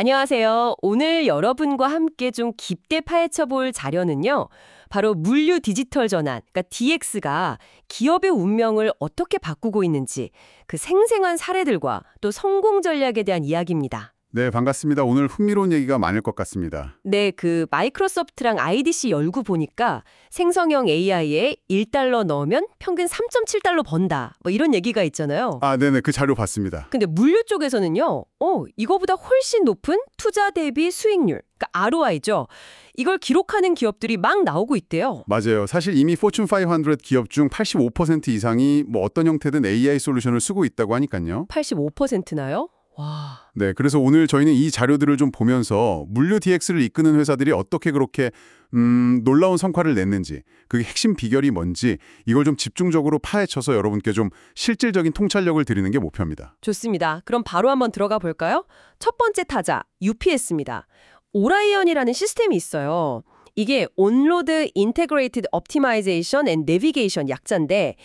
안녕하세요. 오늘 여러분과 함께 좀 깊게 파헤쳐 볼 자료는요. 바로 물류 디지털 전환, 그러니까 DX가 기업의 운명을 어떻게 바꾸고 있는지 그 생생한 사례들과 또 성공 전략에 대한 이야기입니다. 네, 반갑습니다. 오늘 흥미로운 얘기가 많을 것 같습니다. 네, 그 마이크로소프트랑 IDC 열구 보니까 생성형 AI에 1달러 넣으면 평균 3.7달러 번다. 뭐 이런 얘기가 있잖아요. 네네, 그 자료 봤습니다. 근데 물류 쪽에서는요. 이거보다 훨씬 높은 투자 대비 수익률, 그러니까 ROI죠. 이걸 기록하는 기업들이 막 나오고 있대요. 맞아요. 사실 이미 포춘 500 기업 중 85% 이상이 뭐 어떤 형태든 AI 솔루션을 쓰고 있다고 하니까요. 85%나요? 와. 네, 그래서 오늘 저희는 이 자료들을 좀 보면서 물류 DX를 이끄는 회사들이 어떻게 그렇게 놀라운 성과를 냈는지, 그게 핵심 비결이 뭔지 이걸 좀 집중적으로 파헤쳐서 여러분께 좀 실질적인 통찰력을 드리는 게 목표입니다. 좋습니다. 그럼 바로 한번 들어가 볼까요? 첫 번째 타자, UPS입니다. 오라이언이라는 시스템이 있어요. 이게 온로드 인테그레이티드 옵티마이제이션 앤 내비게이션 약자인데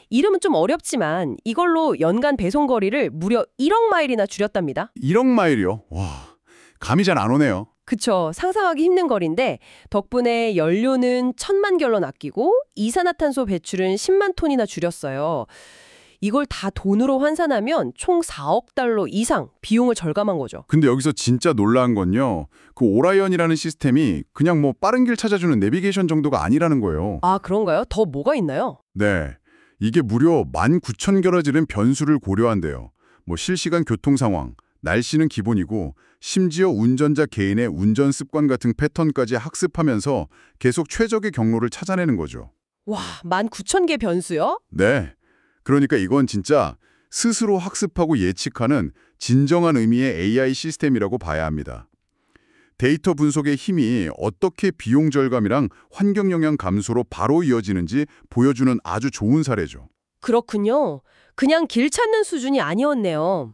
이름은 좀 어렵지만 이걸로 연간 배송 거리를 무려 1억 마일이나 줄였답니다. 1억 마일이요? 와, 감이 잘 안 오네요. 그쵸. 상상하기 힘든 거리인데 덕분에 연료는 1,000만 갤런 아끼고 이산화탄소 배출은 10만 톤이나 줄였어요. 이걸 다 돈으로 환산하면 총 4억 달러 이상 비용을 절감한 거죠. 근데 여기서 진짜 놀라운 건요. 그 오라이언이라는 시스템이 그냥 뭐 빠른 길 찾아주는 내비게이션 정도가 아니라는 거예요. 아, 그런가요? 더 뭐가 있나요? 네. 이게 무려 19,000개러지는 변수를 고려한대요. 뭐 실시간 교통 상황, 날씨는 기본이고 심지어 운전자 개인의 운전 습관 같은 패턴까지 학습하면서 계속 최적의 경로를 찾아내는 거죠. 와, 19,000개 변수요? 네. 그러니까 이건 진짜 스스로 학습하고 예측하는 진정한 의미의 AI 시스템이라고 봐야 합니다. 데이터 분석의 힘이 어떻게 비용 절감이랑 환경 영향 감소로 바로 이어지는지 보여주는 아주 좋은 사례죠. 그렇군요. 그냥 길 찾는 수준이 아니었네요.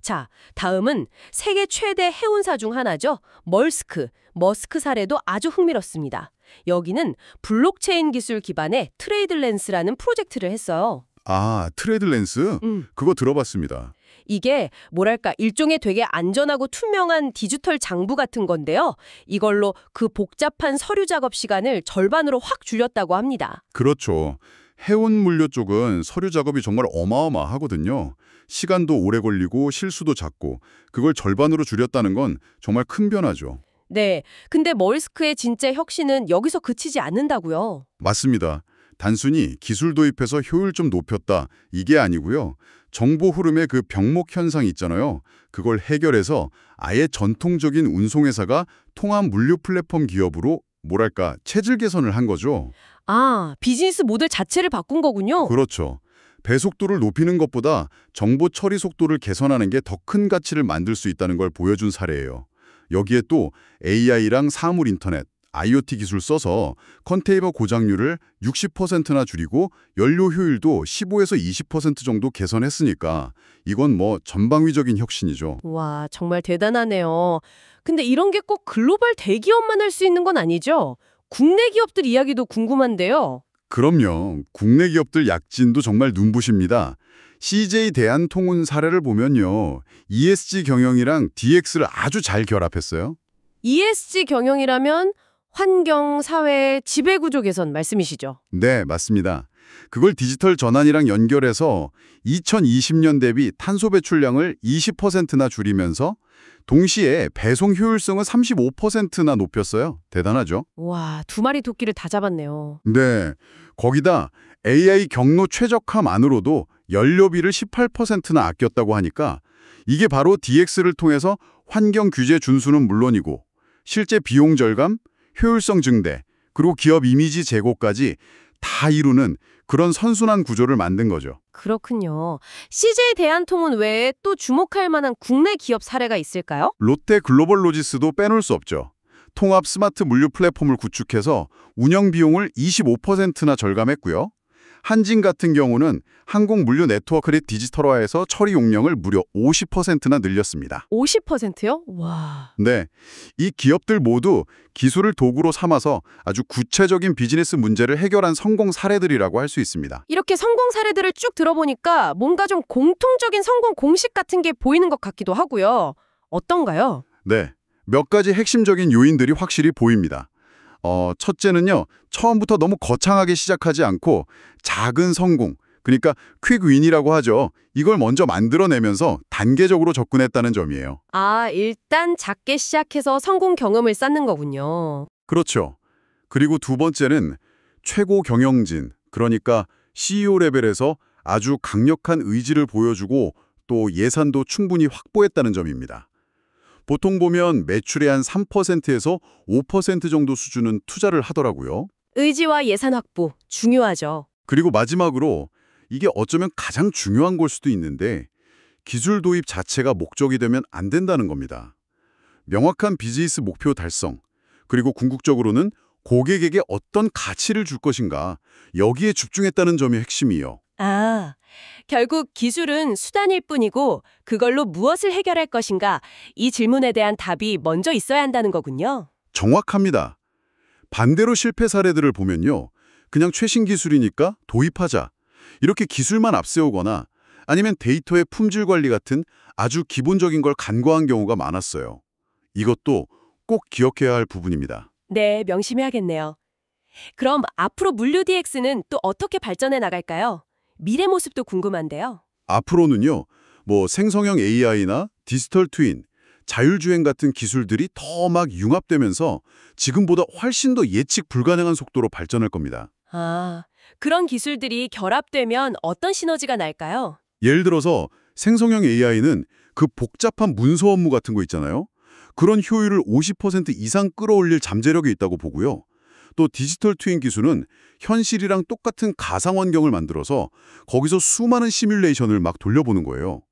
자, 다음은 세계 최대 해운사 중 하나죠. 머스크 사례도 아주 흥미롭습니다. 여기는 블록체인 기술 기반의 트레이드랜스라는 프로젝트를 했어요. 트레이드랜스? 그거 들어봤습니다. 이게 뭐랄까 일종의 되게 안전하고 투명한 디지털 장부 같은 건데요. 이걸로 그 복잡한 서류 작업 시간을 절반으로 확 줄였다고 합니다. 그렇죠. 해운 물류 쪽은 서류 작업이 정말 어마어마하거든요. 시간도 오래 걸리고 실수도 작고 그걸 절반으로 줄였다는 건 정말 큰 변화죠. 네, 근데 머스크의 진짜 혁신은 여기서 그치지 않는다고요. 맞습니다. 단순히 기술 도입해서 효율 좀 높였다 이게 아니고요. 정보 흐름의 그 병목 현상 있잖아요. 그걸 해결해서 아예 전통적인 운송회사가 통합 물류 플랫폼 기업으로 뭐랄까 체질 개선을 한 거죠. 아, 비즈니스 모델 자체를 바꾼 거군요. 그렇죠. 배속도를 높이는 것보다 정보 처리 속도를 개선하는 게 더 큰 가치를 만들 수 있다는 걸 보여준 사례예요. 여기에 또 AI랑 사물 인터넷, IoT 기술 써서 컨테이너 고장률을 60%나 줄이고 연료 효율도 15에서 20% 정도 개선했으니까 이건 뭐 전방위적인 혁신이죠. 와, 정말 대단하네요. 근데 이런 게 꼭 글로벌 대기업만 할 수 있는 건 아니죠? 국내 기업들 이야기도 궁금한데요. 그럼요. 국내 기업들 약진도 정말 눈부십니다. CJ 대한통운 사례를 보면요. ESG 경영이랑 DX를 아주 잘 결합했어요. ESG 경영이라면 환경, 사회, 지배구조 개선 말씀이시죠? 네, 맞습니다. 그걸 디지털 전환이랑 연결해서 2020년 대비 탄소 배출량을 20%나 줄이면서 동시에 배송 효율성은 35%나 높였어요. 대단하죠? 와, 두 마리 토끼를 다 잡았네요. 네, 거기다 AI 경로 최적화만으로도 연료비를 18%나 아꼈다고 하니까 이게 바로 DX를 통해서 환경 규제 준수는 물론이고 실제 비용 절감, 효율성 증대, 그리고 기업 이미지 제고까지 다 이루는 그런 선순환 구조를 만든 거죠. 그렇군요. CJ 대한통운 외에 또 주목할 만한 국내 기업 사례가 있을까요? 롯데 글로벌로지스도 빼놓을 수 없죠. 통합 스마트 물류 플랫폼을 구축해서 운영 비용을 25%나 절감했고요. 한진 같은 경우는 항공 물류 네트워크를 디지털화해서 처리 용량을 무려 50%나 늘렸습니다. 50%요? 와. 네, 이 기업들 모두 기술을 도구로 삼아서 아주 구체적인 비즈니스 문제를 해결한 성공 사례들이라고 할 수 있습니다. 이렇게 성공 사례들을 쭉 들어보니까 뭔가 좀 공통적인 성공 공식 같은 게 보이는 것 같기도 하고요. 어떤가요? 네, 몇 가지 핵심적인 요인들이 확실히 보입니다. 첫째는요, 처음부터 너무 거창하게 시작하지 않고 작은 성공, 그러니까 퀵윈이라고 하죠. 이걸 먼저 만들어내면서 단계적으로 접근했다는 점이에요. 아, 일단 작게 시작해서 성공 경험을 쌓는 거군요. 그렇죠. 그리고 두 번째는 최고 경영진, 그러니까 CEO 레벨에서 아주 강력한 의지를 보여주고 또 예산도 충분히 확보했다는 점입니다. 보통 보면 매출의 한 3%에서 5% 정도 수준은 투자를 하더라고요. 의지와 예산 확보, 중요하죠. 그리고 마지막으로 이게 어쩌면 가장 중요한 걸 수도 있는데 기술 도입 자체가 목적이 되면 안 된다는 겁니다. 명확한 비즈니스 목표 달성, 그리고 궁극적으로는 고객에게 어떤 가치를 줄 것인가, 여기에 집중했다는 점이 핵심이에요. 아, 결국 기술은 수단일 뿐이고 그걸로 무엇을 해결할 것인가, 이 질문에 대한 답이 먼저 있어야 한다는 거군요. 정확합니다. 반대로 실패 사례들을 보면요. 그냥 최신 기술이니까 도입하자. 이렇게 기술만 앞세우거나 아니면 데이터의 품질 관리 같은 아주 기본적인 걸 간과한 경우가 많았어요. 이것도 꼭 기억해야 할 부분입니다. 네, 명심해야겠네요. 그럼 앞으로 물류 DX는 또 어떻게 발전해 나갈까요? 미래 모습도 궁금한데요. 앞으로는요. 생성형 AI나 디지털 트윈, 자율주행 같은 기술들이 더 막 융합되면서 지금보다 훨씬 더 예측 불가능한 속도로 발전할 겁니다. 아, 그런 기술들이 결합되면 어떤 시너지가 날까요? 예를 들어서 생성형 AI는 그 복잡한 문서 업무 같은 거 있잖아요. 그런 효율을 50% 이상 끌어올릴 잠재력이 있다고 보고요. 또 디지털 트윈 기술은 현실이랑 똑같은 가상 환경을 만들어서 거기서 수많은 시뮬레이션을 막 돌려보는 거예요.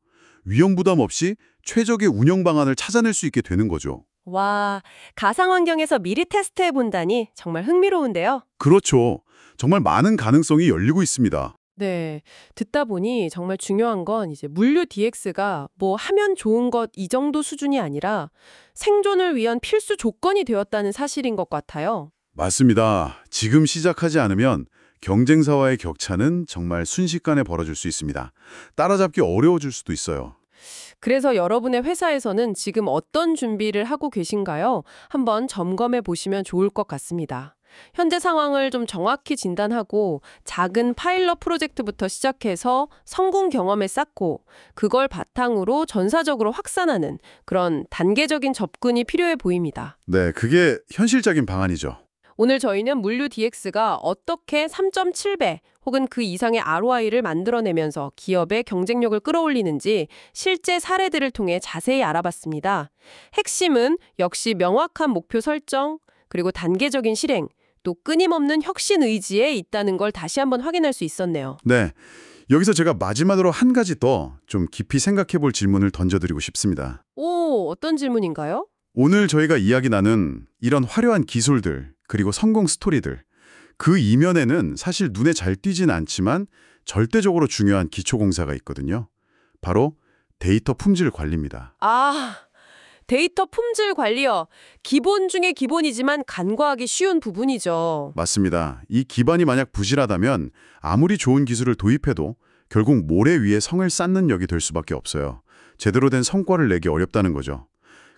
위험 부담 없이 최적의 운영 방안을 찾아낼 수 있게 되는 거죠. 와, 가상 환경에서 미리 테스트해 본다니 정말 흥미로운데요. 그렇죠. 정말 많은 가능성이 열리고 있습니다. 네, 듣다 보니 정말 중요한 건 이제 물류 DX가 뭐 하면 좋은 것 이 정도 수준이 아니라 생존을 위한 필수 조건이 되었다는 사실인 것 같아요. 맞습니다. 지금 시작하지 않으면 경쟁사와의 격차는 정말 순식간에 벌어질 수 있습니다. 따라잡기 어려워질 수도 있어요. 그래서 여러분의 회사에서는 지금 어떤 준비를 하고 계신가요? 한번 점검해 보시면 좋을 것 같습니다. 현재 상황을 좀 정확히 진단하고 작은 파일럿 프로젝트부터 시작해서 성공 경험을 쌓고 그걸 바탕으로 전사적으로 확산하는 그런 단계적인 접근이 필요해 보입니다. 네, 그게 현실적인 방안이죠. 오늘 저희는 물류 DX가 어떻게 3.7배 혹은 그 이상의 ROI를 만들어내면서 기업의 경쟁력을 끌어올리는지 실제 사례들을 통해 자세히 알아봤습니다. 핵심은 역시 명확한 목표 설정, 그리고 단계적인 실행, 또 끊임없는 혁신 의지에 있다는 걸 다시 한번 확인할 수 있었네요. 네, 여기서 제가 마지막으로 한 가지 더 좀 깊이 생각해 볼 질문을 던져드리고 싶습니다. 오, 어떤 질문인가요? 오늘 저희가 이야기 나눈 이런 화려한 기술들, 그리고 성공 스토리들, 그 이면에는 사실 눈에 잘 띄진 않지만 절대적으로 중요한 기초공사가 있거든요. 바로 데이터 품질 관리입니다. 아, 데이터 품질 관리요. 기본 중에 기본이지만 간과하기 쉬운 부분이죠. 맞습니다. 이 기반이 만약 부실하다면 아무리 좋은 기술을 도입해도 결국 모래 위에 성을 쌓는 역이 될 수밖에 없어요. 제대로 된 성과를 내기 어렵다는 거죠.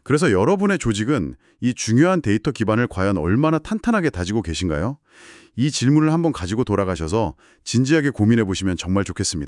그래서 여러분의 조직은 이 중요한 데이터 기반을 과연 얼마나 탄탄하게 다지고 계신가요? 이 질문을 한번 가지고 돌아가셔서 진지하게 고민해 보시면 정말 좋겠습니다.